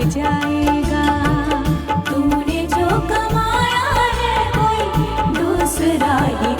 जाएगा। तूने जो कमाया है कोई दूसरा ही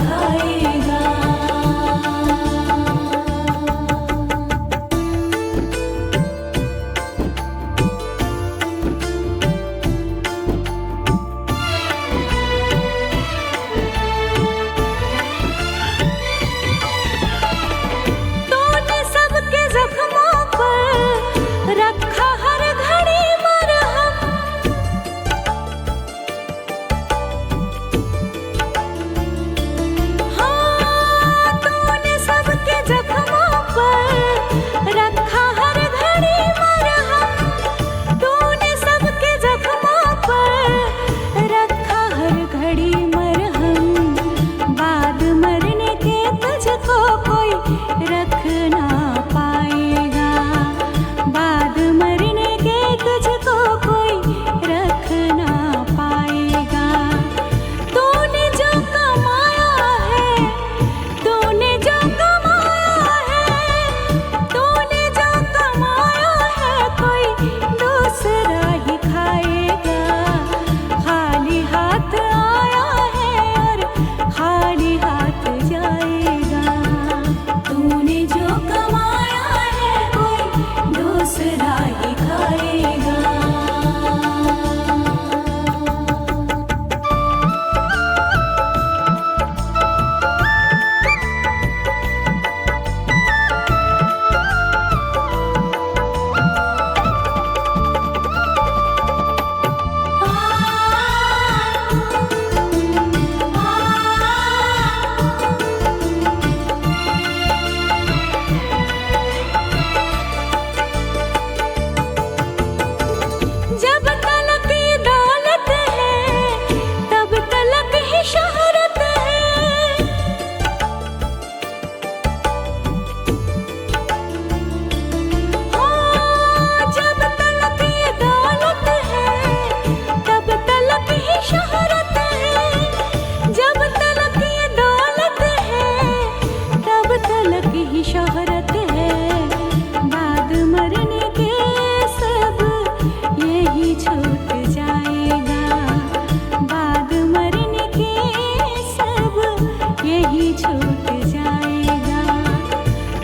ही छूट जाएगा।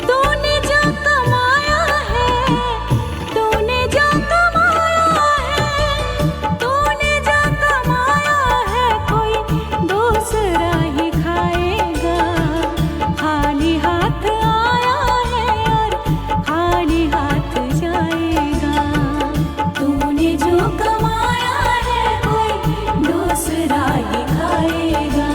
तूने जो कमाया है, तूने जो कमाया है, तूने जो कमाया है, कोई दूसरा ही खाएगा। खाली हाथ आया है और खाली हाथ जाएगा। तूने जो कमाया है, कोई दूसरा ही खाएगा।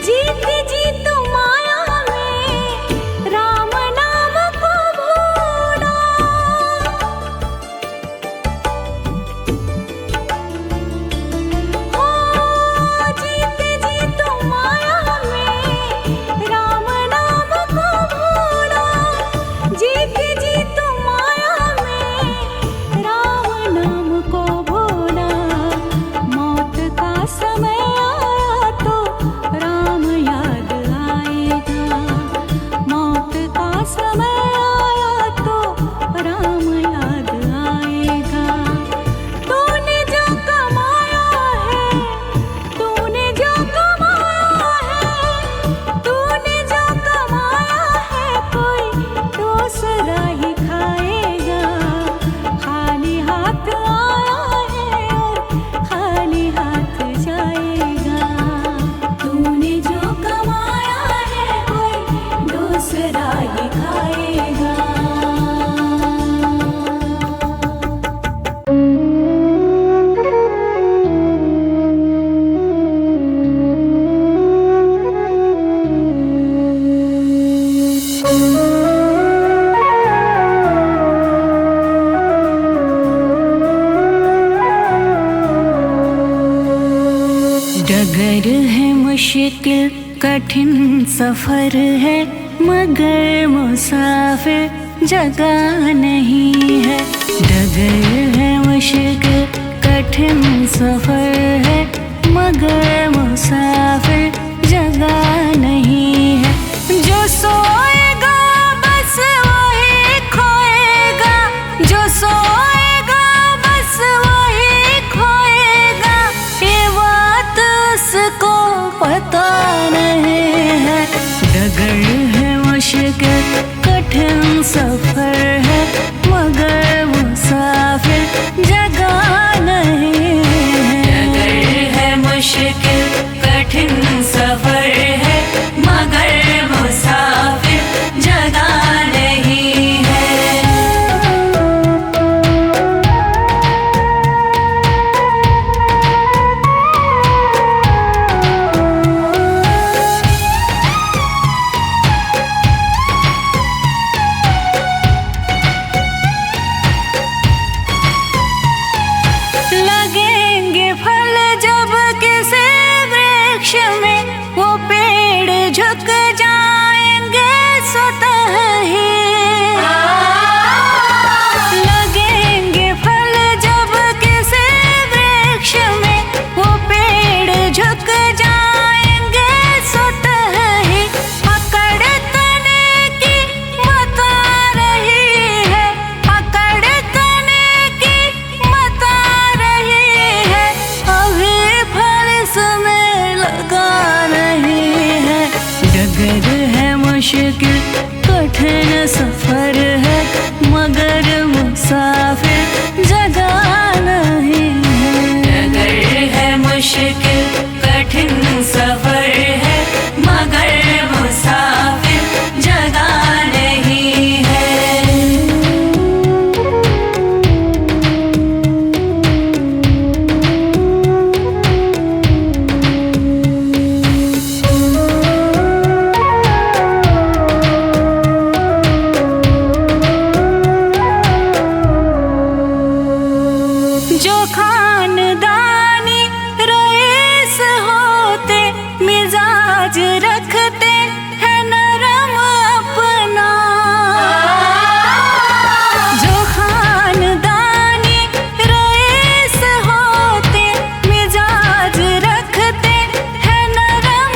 जीती जी तुम माया में राम नाम को भूला। हो जीती जी तुम माया में राम नाम को भूला। जीती जी तुम माया में राम नाम को भूला। मौत का समय आया तो राम याद आएगा। मौत का समय आया तो राम याद आएगा। तूने जो कमाया है, तूने जो कमाया है, तूने जो कमाया है, कोई दूसरा ही खाएगा। खाली हाथ आया है और खाली हाथ जाएगा। तूने जो कमाया है, कोई दूसरा ही खाएगा। डगर है मुश्किल कठिन सफर है, मगर मुसाफिर जगह नहीं है। डगर है मुश्किल कठिन सफर है, मगर मुसाफिर जगह नहीं है। जो सोएगा बस वही खोएगा, जो सोएगा बस वही खोएगा। ये बात उसको पता नहीं है। डगर है मुश्किल कठिन सफर है, मगर मुसाफिर जगह नहीं है। डगर है मुश्किल कठिन सफर है, मगर मुसाफिर जगह नहीं है। लगेंगे फल जब किसी वृक्ष में, वो पेड़ झुक जाएंगे स्वतः ही। लगेंगे फल जब किसी वृक्ष में, वो पेड़ झुक जाएंगे स्वतः ही। पकड़ तने की बता रही है, पकड़ तने की बता रही है। अभी फल इसमें लगा नहीं है। डगर है मुश्किल कठिन सफर है, मगर मुसाफिर जगह नहीं है। डगर है मुश्किल कठिन सफर है, मगर मुसाफिर जगह नहीं है। जो खानदानी रईस होते, मिजाज रखते हैं नरम अपना। जो खानदानी रईस होते, मिजाज रखते हैं नरम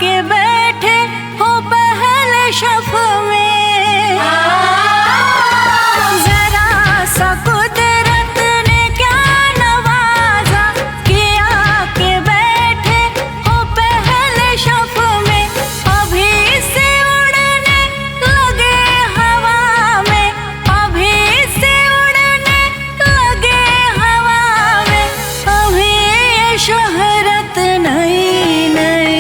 आके बैठे हो पहले शफ में। जरा सा कुदरत ने क्या नवाजा कि आके बैठे हो पहले शफ में। अभी से उड़ने लगे हवा में, अभी से उड़ने लगे हवा में। अभी ये शोहरत नई नई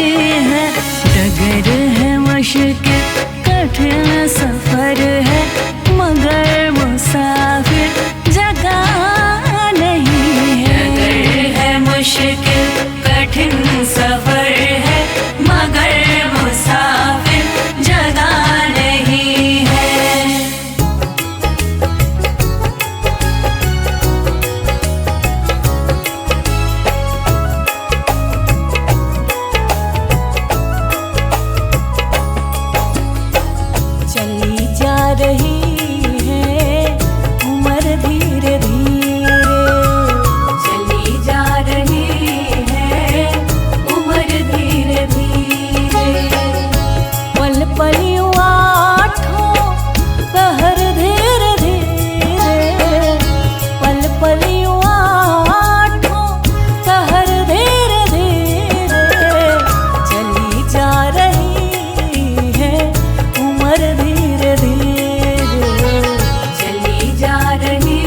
है, डगर है मुश्किल कठिन सफर है, मगर मुसाफिर जगह नहीं है। डगर है मुश्किल कठिन सफर है, मगर मुसाफिर जगह नहीं है। चली जा रही है उम्र धीरे धीरे, चली जा रही है उम्र धीरे धीरे। पल पल यूं आठों पहर धीरे धीरे, पल पल यूं आठों पहर धीरे धीरे। चली जा रही है उम्र धीरे धीरे, चली जा रही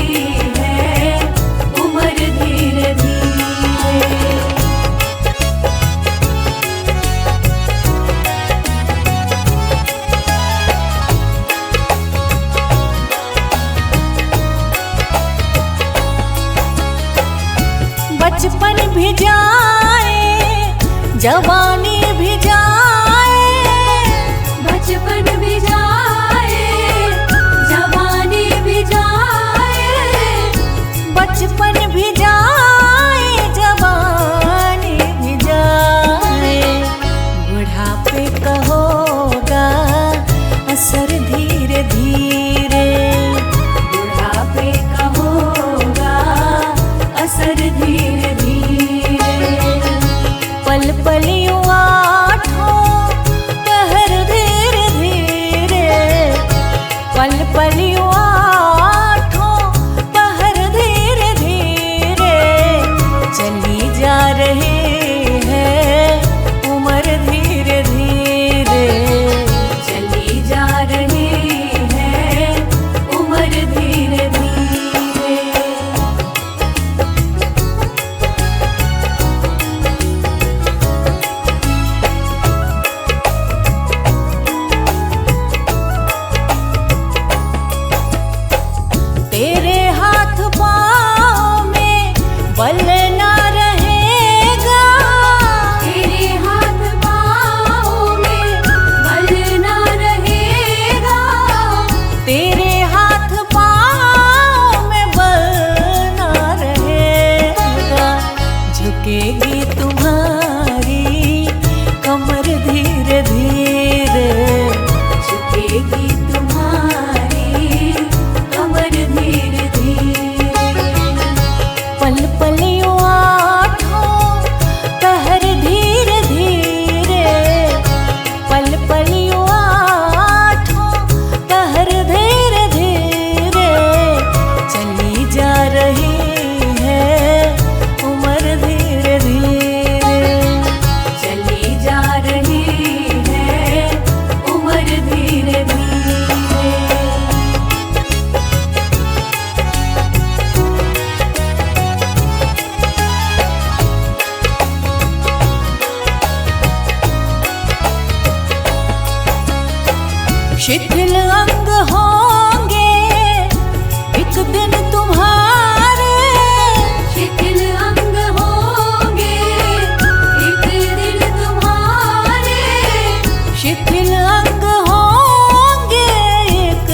है उम्र धीरे धीरे। बचपन भी जाए जवानी भी जाए, बचपन भी जाए जवानी भी जाए। बचपन भी जाए जवानी भी जाए, बुढ़ापे का होगा असर धीरे धीरे, बुढ़ापे का होगा असर धीरे धीरे। पल पल यूं आठों पहर धीरे धीरे, पल पल यूं आठों पहर धीरे धीरे। चली जा रही है उम्र धीरे धीरे, चली जा रही है उम्र धीरे धीरे। तेरे हाथ पाँव में बल ना रहेगा, तेरे हाथ पाँव में बल ना रहेगा। तेरे हाथ पाँव में बल ना रहेगा, झुकेगी तुम्हारी कमर धीरे धीरे, झुकेगी तुम्हारी कमर धीरे धीरे। पल पल यूं आठों पहर धीरे धीरे, पल पल यूं आठों पहर धीरे धीरे। चली जा रही है उम्र धीरे धीरे, चली जा रही है उम्र धीरे धीरे। शिथिल अंग होंगे एक दिन तुम्हारे, शिथिल अंग होंगे एक दिन तुम्हारे। शिथिल अंग होंगे एक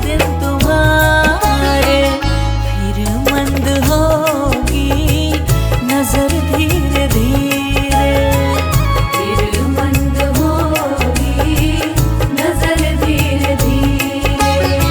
दिन तुम्हारे, फिर मंद होगी नजर धीरे धीरे, फिर मंद होगी नजर धीरे धीरे।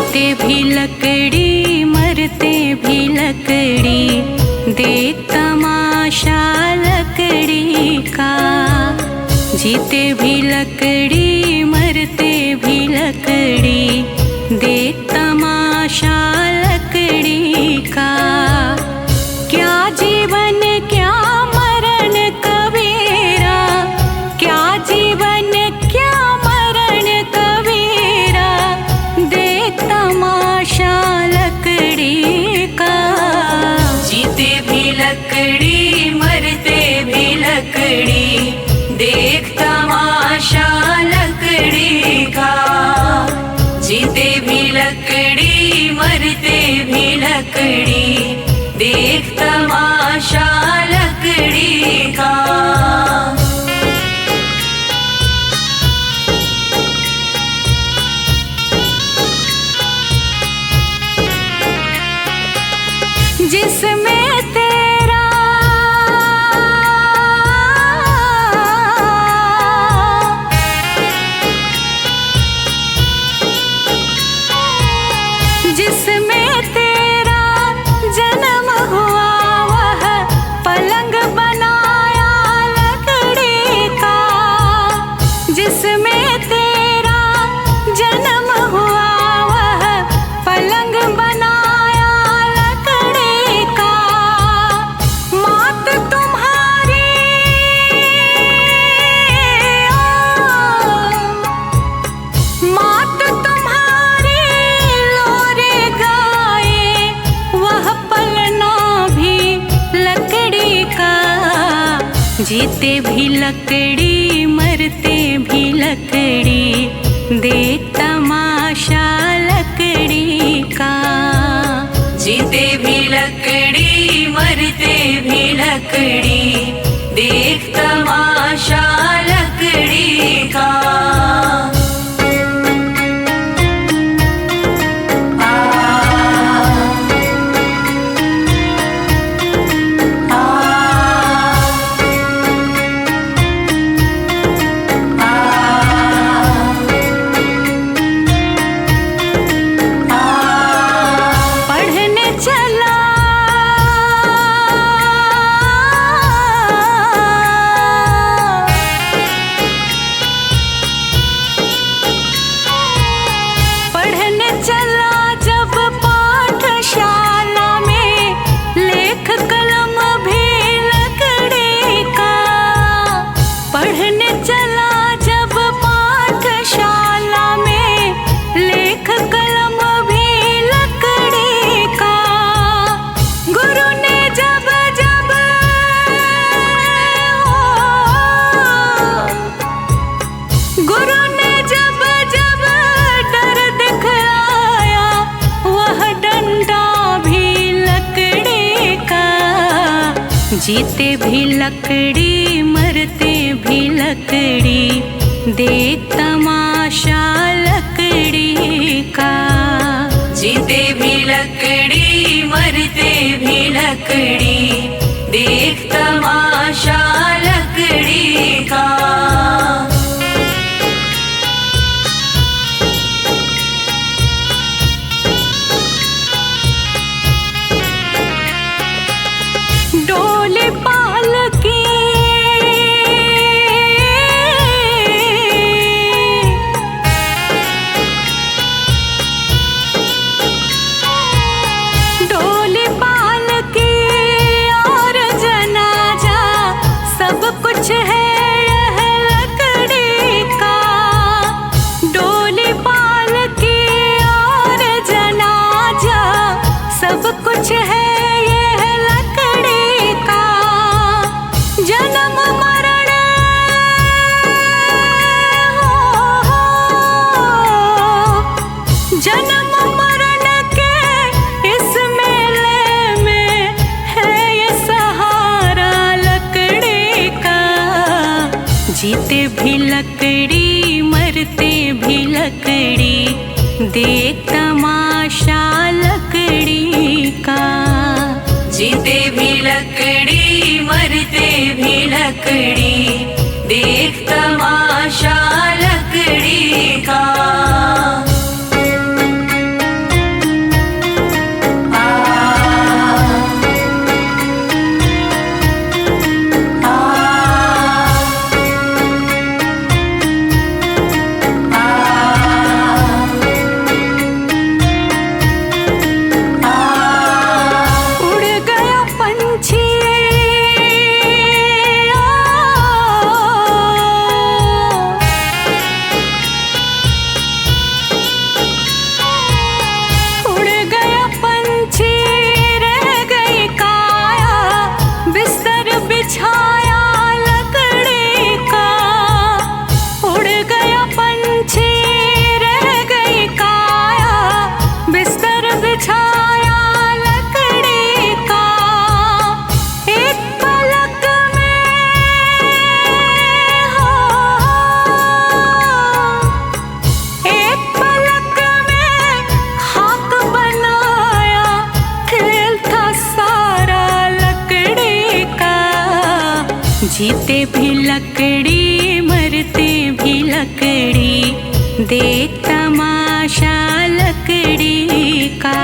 जीते भी लकड़ी मरते भी लकड़ी, देख तमाशा लकड़ी का। जीते भी लकड़ी मरते भी लकड़ी, देख तमाशा लकड़ी का। क्या जीवन क्या मरण कबीरा, क्या जीवन क्या मरण कबीरा, देख तमाशा लकड़ी का। जीते भी लकड़ी मरते भी लकड़ी, देख तमाशा लकड़ी का। जीते भी लकड़ी मरते भी लकड़ी, देख तमाशा लकड़ी का। जिसमें तेरा जिसमें तेरा जन्म हुआ, वह पलंग बनाया लकड़ी का। जिसमें तेरा जन्म हुआ, वह पलंग बनाया लकड़ी का। मात तुम्हारी मात तुम्हारी लोरे गाए, वह पलना भी लकड़ी का। जीते भी लकड़ी मरते भी लकड़ी, देख तमाशा लकड़ी का। जीते भी लकड़ी मरते भी लकड़ी, देख तमाशा लकड़ी का। पढ़ने चला पढ़ने चला जब पाठशाला में, लेख कलम भी लकड़ी का। पढ़ने चला जब पाठशाला में, लेख कलम भी लकड़ी का। गुरु ने जब जब गुरु ने जब जब डर दिखलाया, वह डंडा भी लकड़ी का। जीते भी लकड़ी मरते भी लकड़ी, देख तमाशा लकड़ी का। जीते भी लकड़ी मरते भी लकड़ी, देख तमाशा लकड़ी का। डोली पालकी डोली पालकी और जनाजा, सब कुछ है यह लकड़ी का। डोली पालकी और जनाजा, सब कुछ है यह लकड़ी का। जन्म मरण जन्म मरण के इस मेले में है ये सहारा लकड़ी का। जीते भी लकड़ी मरते भी लकड़ी, देख तमाशा लकड़ी का। जीते भी लकड़ी मरते भी लकड़ी, देख तमाशा लकड़ी का। जीते भी लकड़ी मरते भी लकड़ी, देख तमाशा लकड़ी का।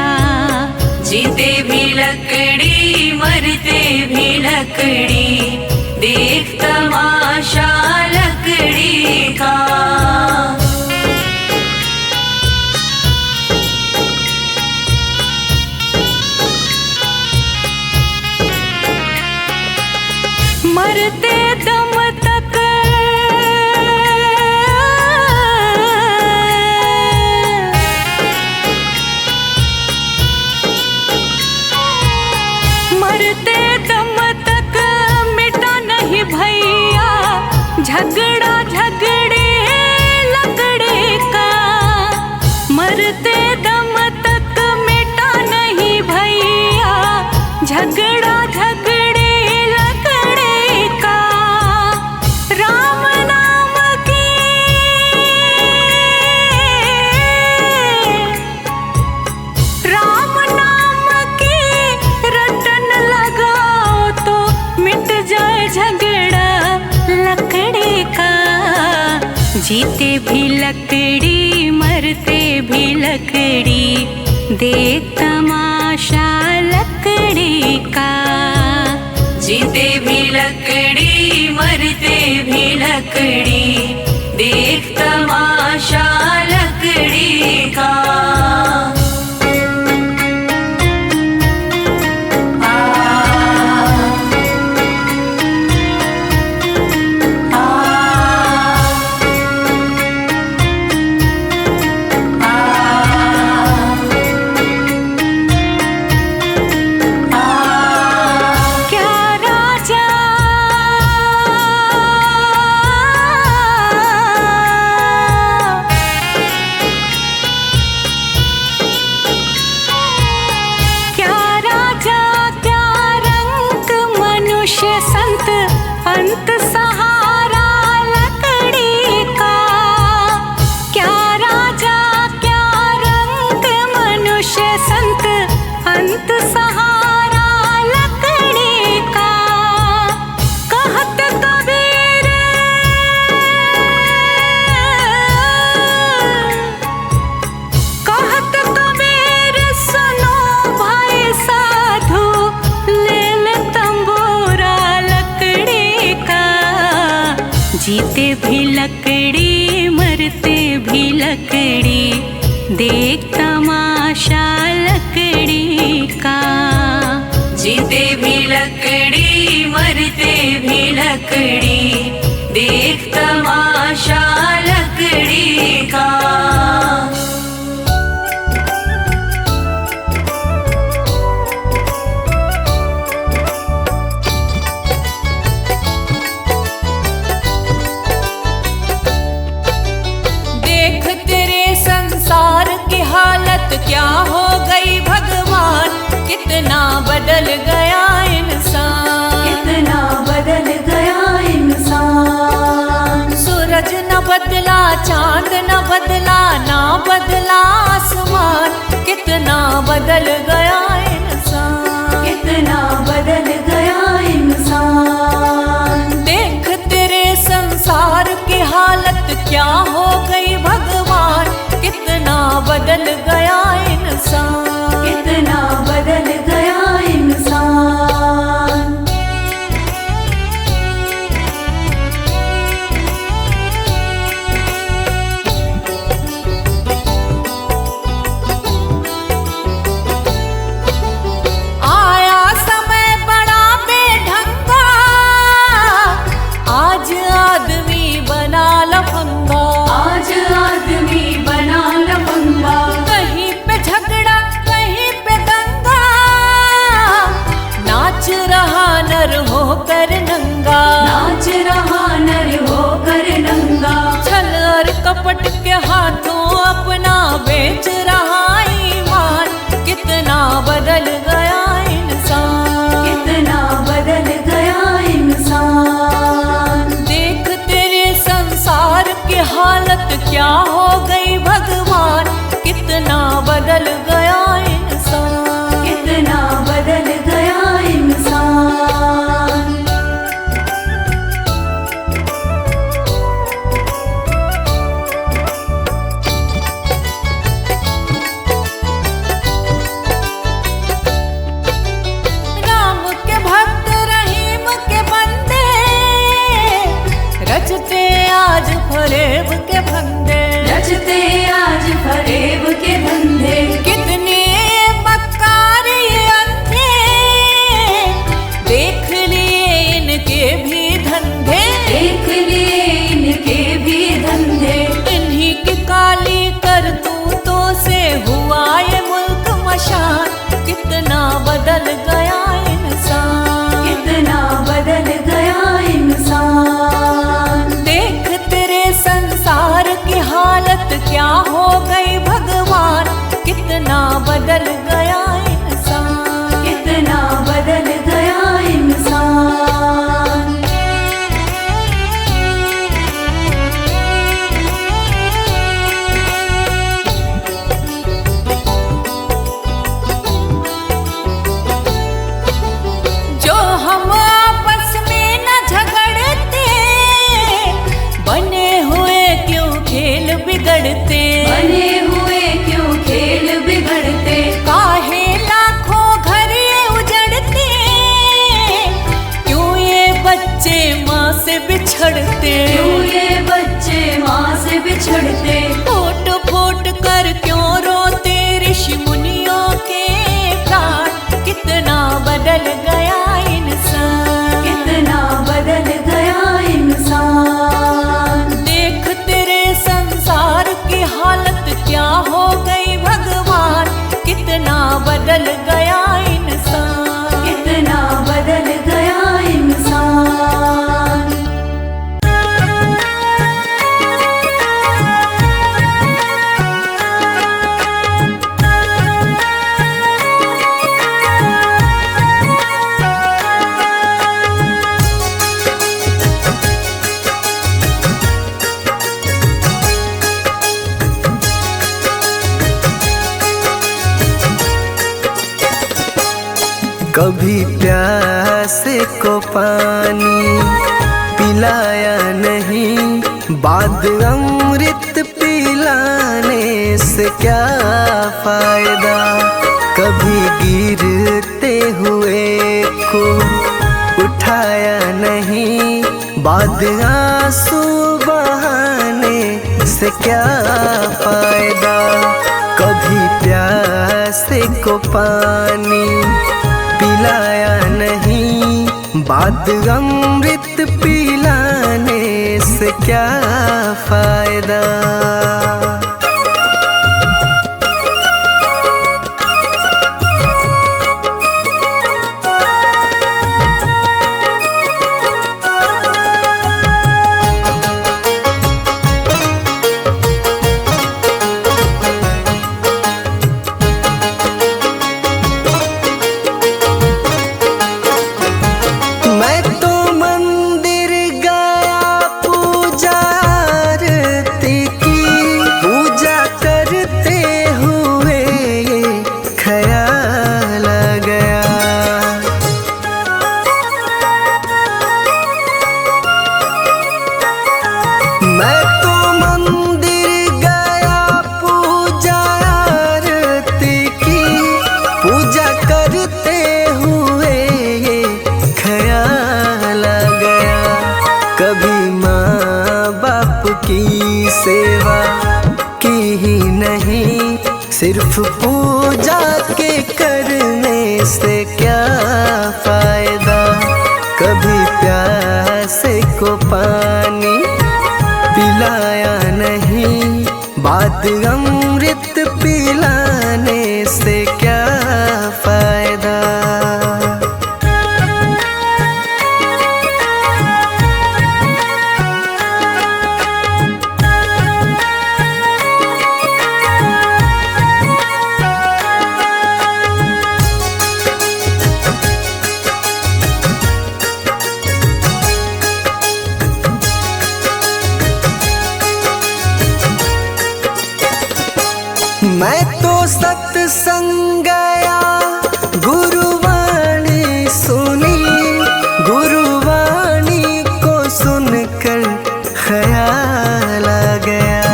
जीते भी लकड़ी मरते भी लकड़ी, देख तमाशा लकड़ी का। मरते दम तक मरते दम तक मिटा नहीं भैया झगड़ा झगड़े लकड़े का। मरते दम तक मिटा नहीं भैया झगड़ा झगड़े लकड़े का। राम नाम की राम नाम की रटन लगाओ तो मिट जाए झगड़ा लकड़ी का। जीते भी लकड़ी मरते भी लकड़ी, देख तमाशा लकड़ी का। जीते भी लकड़ी मरते भी लकड़ी, देख तमाशा लकड़ी का। संत अंत सहारा लकड़ी का। क्या राजा क्या रंग मनुष्य संत अंत सहारा लकड़ी का। कहत कबीर कहत कबीर सुनो भाई साधु, ले ले तंबूरा लकड़ी का। जीते भी लकड़ी मरते भी लकड़ी, देख तमाशा लकड़ी का। जीते भी लकड़ी मरते भी लकड़ी, देख तमाशा लकड़ी का। क्या हो गई भगवान, कितना बदल गया इंसान, कितना बदल गया इंसान। सूरज न बदला चांद न बदला ना बदला आसमान, कितना बदल गया इंसान, कितना बदल गया इंसान। देख तेरे संसार की हालत क्या हो गई भगवान, कितना बदल गया इंसान, कितना बदल गया इंसान। आया समय बड़ा बेढंगा, आज आदमी बना लफंगा, आज आदमी बना लफंगा। कहीं पे झगड़ा कहीं पे दंगा, नाच रहा नर होकर नंगा, नाच रहा नर होकर नंगा। छल और कपट के हाथों अपना बेच रहा ईमान, कितना बदल गया इंसान, कितना बदल गया इंसान। देख तेरे संसार की हालत क्या हो गई भगवान, कितना बदल गया इंसान, कितना बदल गया इंसान। बिगड़ते, बने हुए क्यों खेल बिगड़ते, काहे लाखों घर ये उजड़ते, क्यों ये बच्चे माँ से बिछड़ते, क्यों ये बच्चे माँ से बिछड़ते, फूट फूट कर क्यों रोते ऋषि मुनियों के प्राण, कितना बदल गया इंसान, कितना बदल गया इंसान। देख तेरे संसार की हालत क्या हो गई भगवान, कितना बदल गया इंसान, कितना बदल गया इंसान। कभी प्यासे को पानी पिलाया नहीं, बाद अमृत पिलाने से क्या फायदा। कभी गिरते हुए को उठाया नहीं, बाद आंसू बहाने से क्या फायदा। कभी प्यासे को पानी पिलाया नहीं, बाद अमृत पिलाने से क्या फायदा। सेवा की ही नहीं, सिर्फ पूजा के करने से क्या फायदा। कभी प्यासे को पानी पिलाया नहीं, बाद अमृत पिलाने से क्या फायदा। मैं तो सत्संग गया, गुरुवाणी सुनी, गुरुवाणी को सुनकर ख्याल आ गया।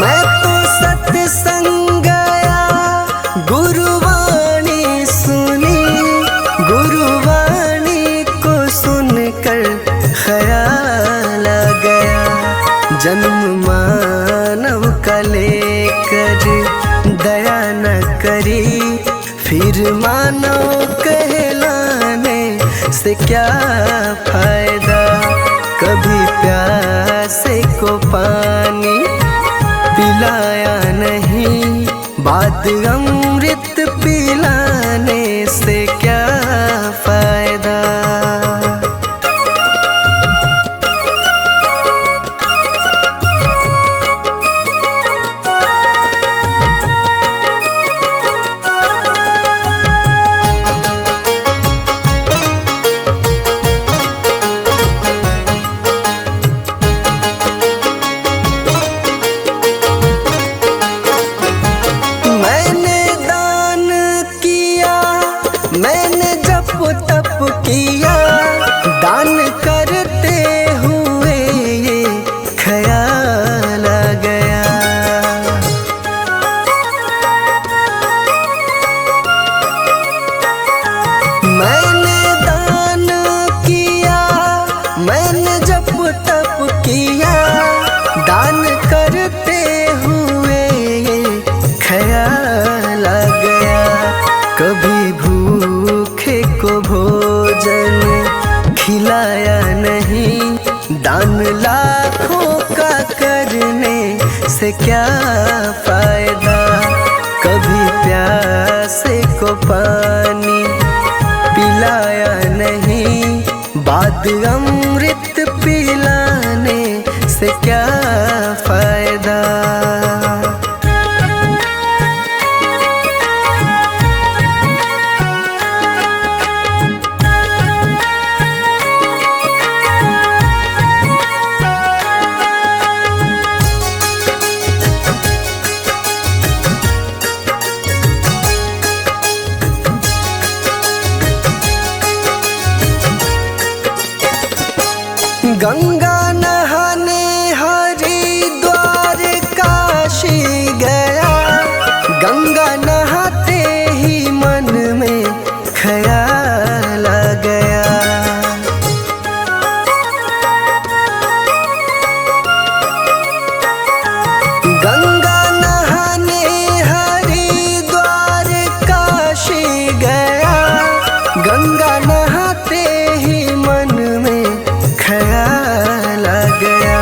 मैं तो सत्संग गया, गुरुवाणी सुनी, गुरुवाणी को सुनकर ख्याल आ गया। जन्म मानव का लेकर दया न करी, फिर मानव कहलाने से क्या फायदा। कभी प्यासे को पानी पिलाया नहीं, बाद अमृत पिलाने से क्या फायदा। मैंने खिलाया नहीं। दान लाखों का करने से क्या फायदा, कभी प्यासे को पानी पिलाया नहीं। बाद अमृत पिलाने से क्या फायदा। गंगा नहाने हरिद्वार काशी गया, गंगा नहाते ही मन में ख्याल आ गया। गंगा नहाने हरिद्वार काशी गया, गंगा नहाते ही मन में ख्याल आ गया।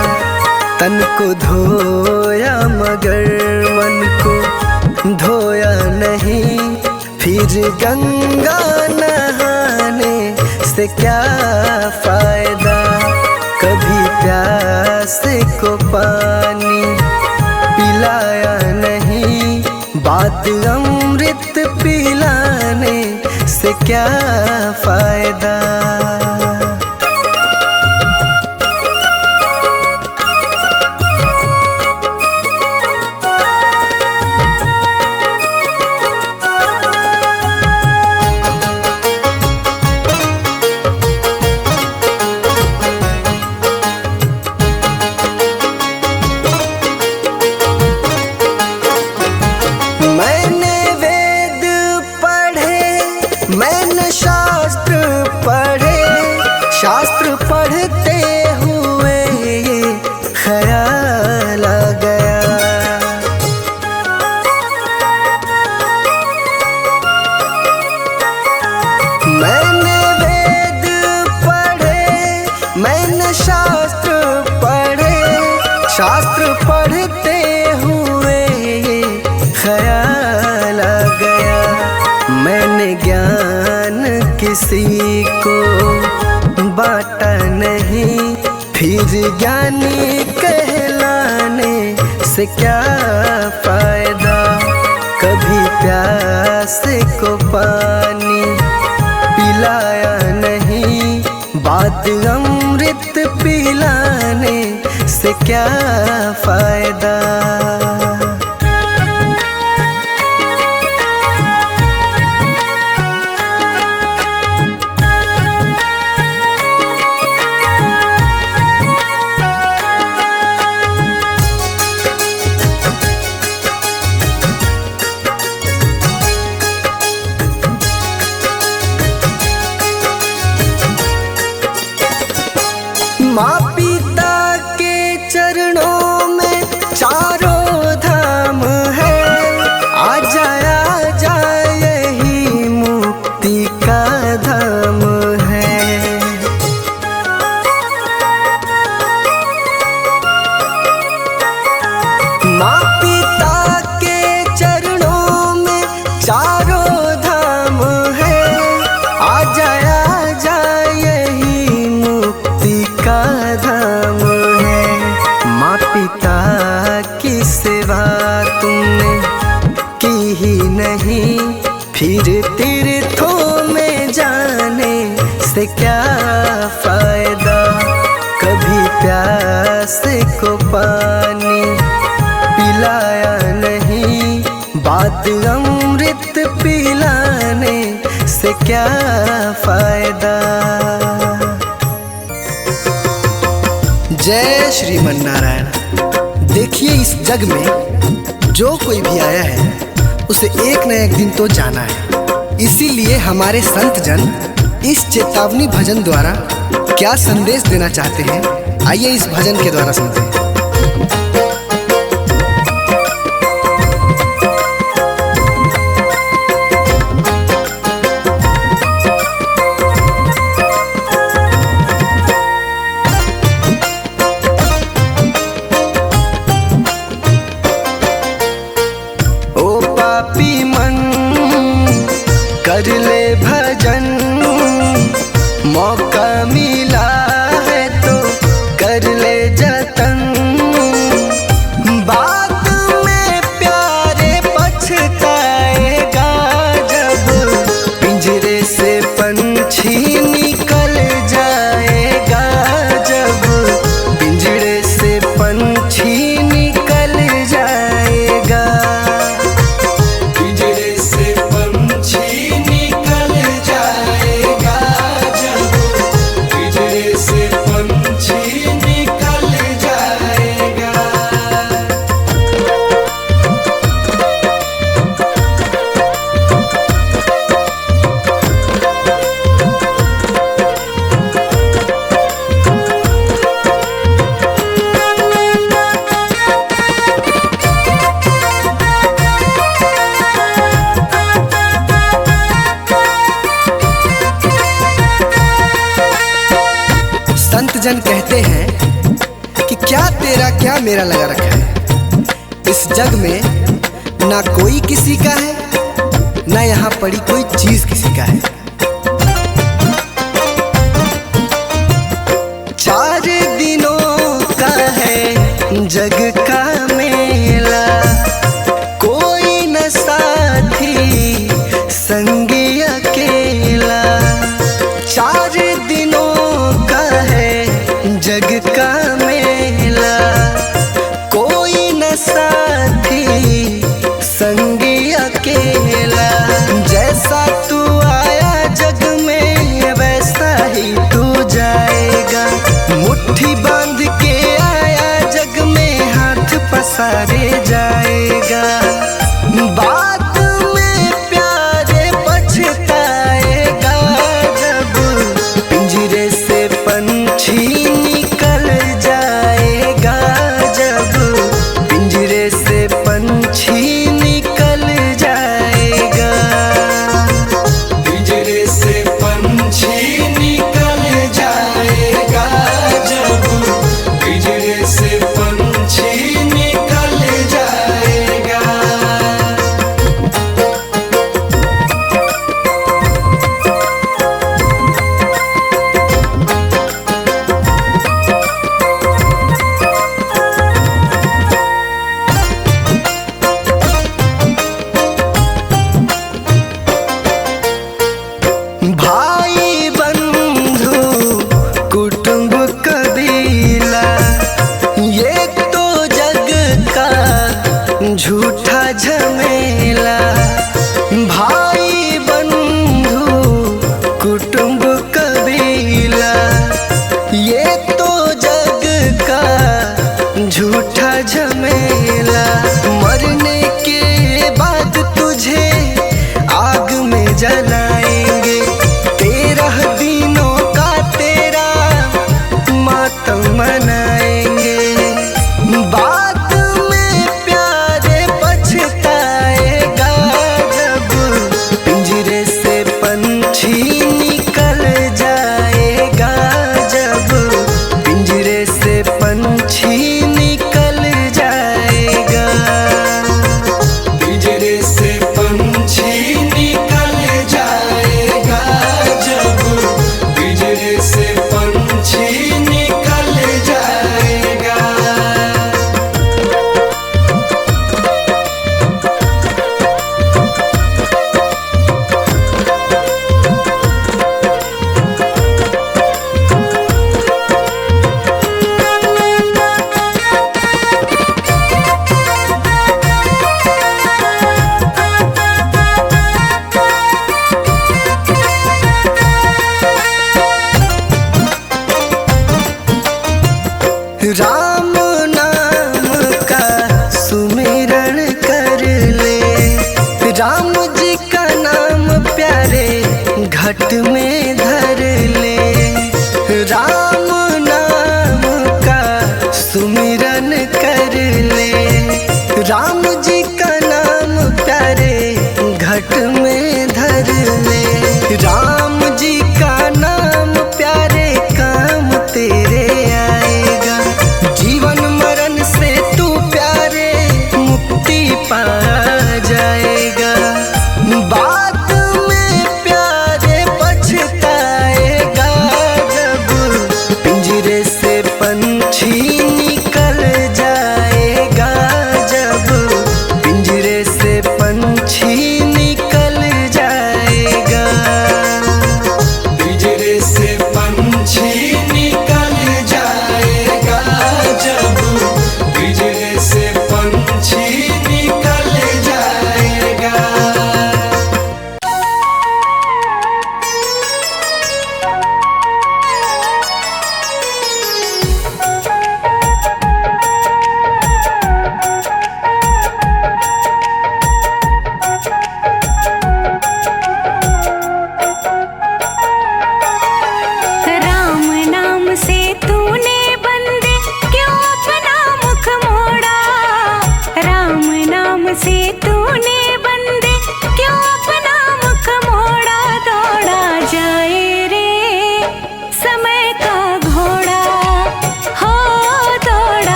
तन को धोया मगर मन को धोया नहीं, फिर गंगा नहाने से क्या फायदा। कभी प्यासे को पानी पिलाया नहीं, बाद अमृत पिलाने से क्या फायदा। मैंने वेद पढ़े, मैंने शास्त्र पढ़े, शास्त्र पढ़ते हुए ये ख्याल आ गया। मैंने वेद पढ़े, मैंने शास्त्र पढ़े, शास्त्र पढ़ते हुए ये ख्याल आ गया। मैंने ज्ञान किसी को बांटा नहीं, फिर ज्ञानी कहलाने से क्या फायदा। कभी प्यासे को पानी पिलाया नहीं, बाद अमृत पिलाने से क्या फायदा। माँ पिता के चरणों में चारों धाम है, आ जा यही मुक्ति का धाम है। माँ पिता के चरणों में चारों धाम है, आ जा यही मुक्ति का धाम है। माँ पिता की सेवा तुमने की ही नहीं, फिर तीर्थों में जाने से क्या फायदा। कभी प्यासे को पानी पिलाया नहीं, बाद अमृत पिलाने से क्या फायदा। जय श्रीमन नारायण। देखिए इस जग में जो कोई भी आया है उसे एक न एक दिन तो जाना है। इसीलिए हमारे संत जन इस चेतावनी भजन द्वारा क्या संदेश देना चाहते हैं, आइए इस भजन के द्वारा सुनते हैं। मिला है तो कर ले जतन। बाद में प्यारे पछताएगा जब पिंजरे से पंछी निकल जाएगा, जब पिंजरे से पंछी निकल जाएगा। पिंजरे से पंछी निकल जाएगा, जब पिंजरे से पंछी निकल जाएगा। संत जन कहते हैं कि क्या तेरा क्या मेरा लगा रखा है। इस जग में ना कोई किसी का है, ना यहाँ पड़ी कोई चीज किसी का है। 4 दिनों का है जग का मेला, कोई न साथी संगी अकेला। 4 दिनों का है जग का मेला, कोई न साथी संगी अकेला। जैसा तू आया जग में वैसा ही तू जाएगा, मुट्ठी बांध के आया जग में हाथ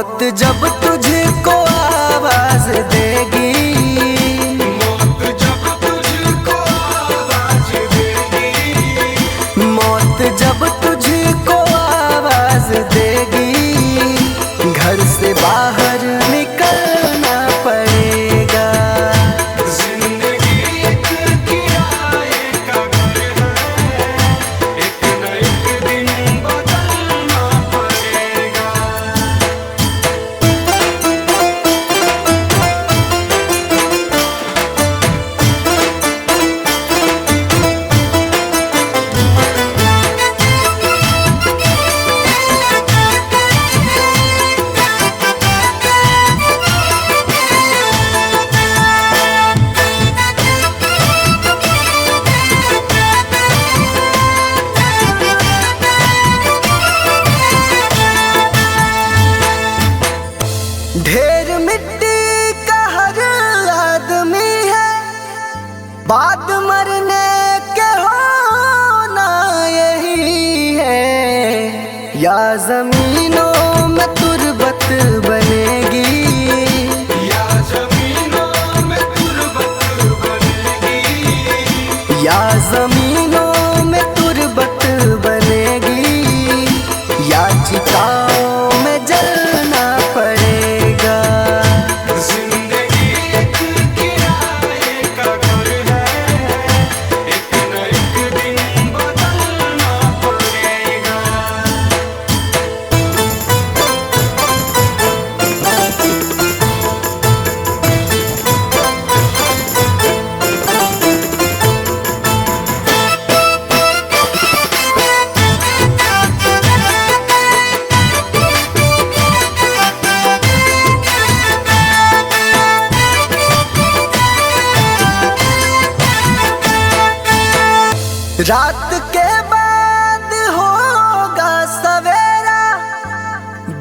मौत जब तुझको आवाज देगी, मौत जब तुझको आवाज देगी, मौत जब तुझको आवाज देगी, घर से बाहर निकलना पड़ेगा। जिंदगी एक किराए का घर है, एक न एक दिन बदलना पड़ेगा। ढेर मिट्टी का हर आदमी है, बाद मरने के होना यही है। या जमीनों में तुरबत बनेगी, या जमीनों में तुरबत बनेगी, या जमीनों में तुरबत बनेगी, या चिताओं में जलना पड़ेगा। जिंदगी एक किराए का घर है, एक न एक दिन बदलना पड़ेगा। रात के बाद होगा सवेरा,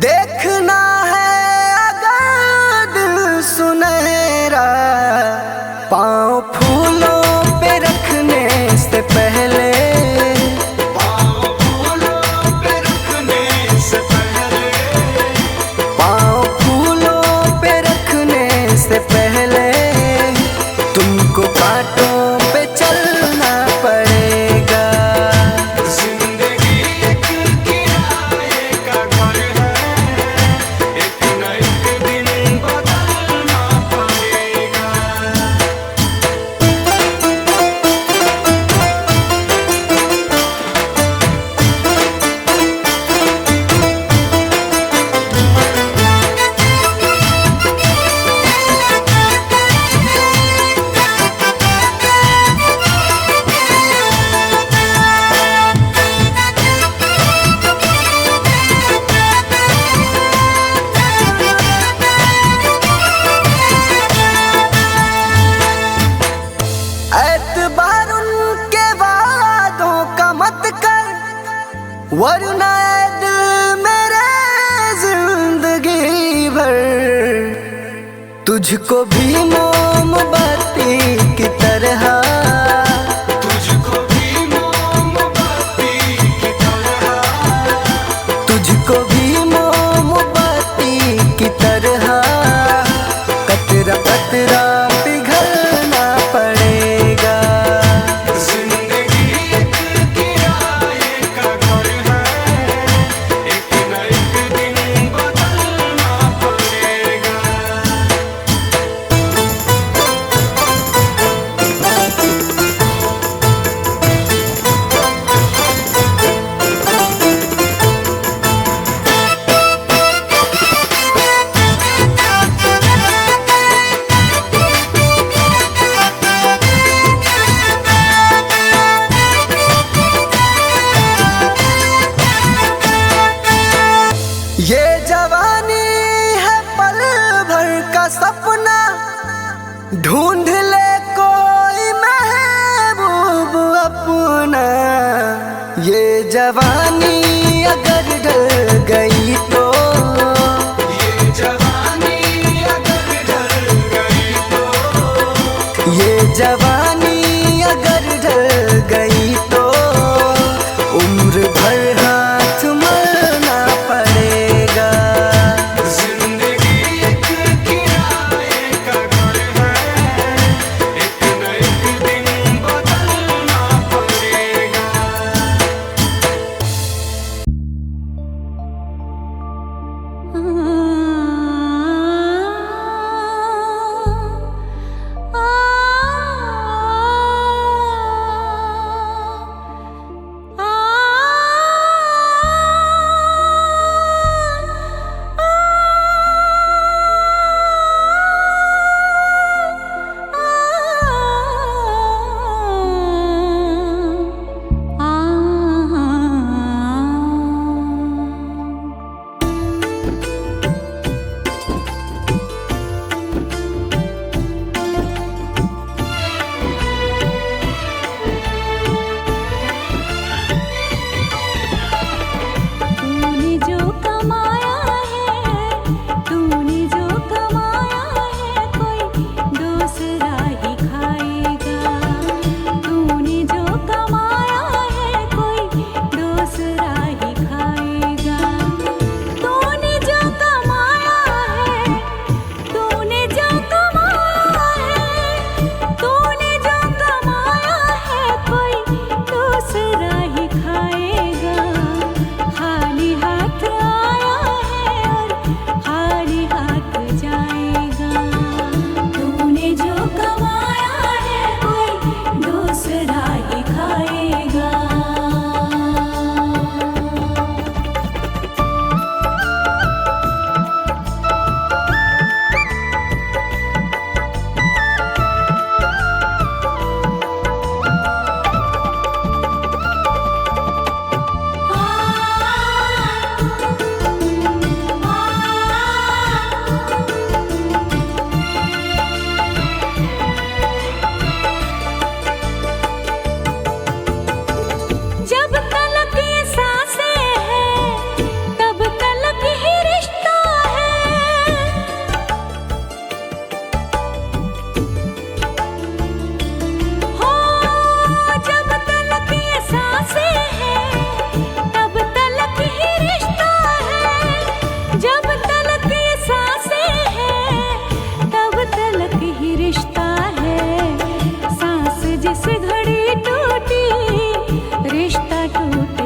देखना है अगर दिल सुनहरा। पाँव फूलों पे रखने से पहले, पाँव फूलों पे रखने से पहले, पाँव फूलों पे रखने से पहले, तुमको कांटों पे चलना पड़ेगा। जिंदगी एक किराए का घर है, एक न एक दिन बदलना पड़ेगा। एतबार उनके वादों का मत कर, वरना ऐ दिल मेरे जिंदगी भर तुझको भी मोमबत्ती की तरह, तुझको भी मोमबत्ती की तरह, तुझको भी मोमबत्ती की तरह, कतरा कतरा पिघलना पड़ेगा। जिंदगी एक किराए का घर है, एक न एक दिन बदलना पड़ेगा। ये जवानी है पल भर का सपना, ढूंढ ले कोई महबूब अपना। ये जवानी अगर ढल गई तो, ये जवानी अगर ढल गई तो, ये जवानी अगर ढल गई तो, उम्र भर हाथ मलना पड़ेगा। जिंदगी हैं तब तलक ही रिश्ता है, जब तलक ये सांसें हैं तब तलक ही रिश्ता है। सांस जिस घड़ी टूटी रिश्ता टूट